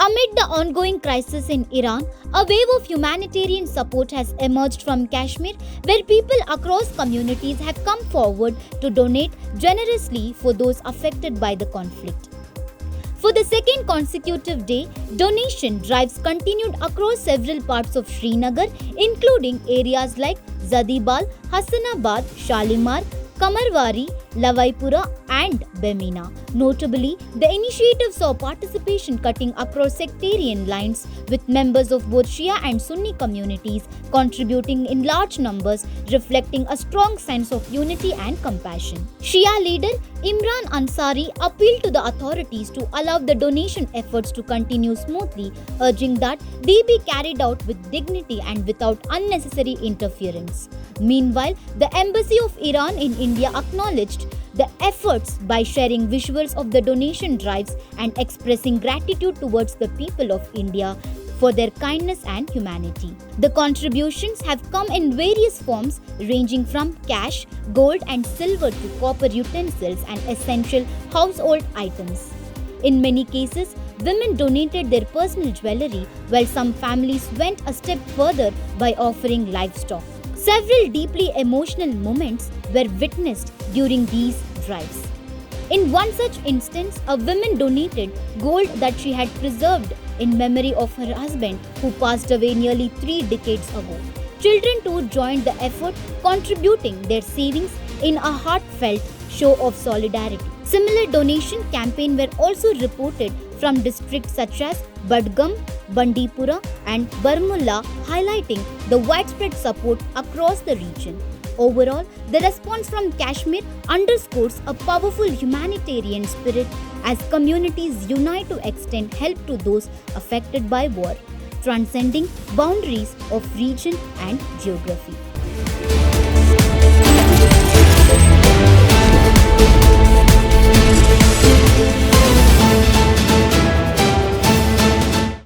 Amid the ongoing crisis in Iran, a wave of humanitarian support has emerged from Kashmir, where people across communities have come forward to donate generously for those affected by the conflict. For the second consecutive day, donation drives continued across several parts of Srinagar, including areas like Zadibal, Hassanabad, Shalimar, Kamarwari, Lavaipura and Bemina. Notably, the initiative saw participation cutting across sectarian lines, with members of both Shia and Sunni communities contributing in large numbers, reflecting a strong sense of unity and compassion. Shia leader Imran Ansari appealed to the authorities to allow the donation efforts to continue smoothly, urging that they be carried out with dignity and without unnecessary interference. Meanwhile, the Embassy of Iran in India acknowledged the efforts by sharing visuals of the donation drives and expressing gratitude towards the people of India for their kindness and humanity. The contributions have come in various forms, ranging from cash, gold and silver to copper utensils and essential household items. In many cases, women donated their personal jewelry, while some families went a step further by offering livestock. Several deeply emotional moments were witnessed during these drives. In one such instance, a woman donated gold that she had preserved in memory of her husband who passed away nearly 3 decades ago. Children too joined the effort, contributing their savings in a heartfelt show of solidarity. Similar donation campaigns were also reported from districts such as Budgam, Bandipora and Baramulla, highlighting the widespread support across the region. Overall, the response from Kashmir underscores a powerful humanitarian spirit as communities unite to extend help to those affected by war, transcending boundaries of region and geography.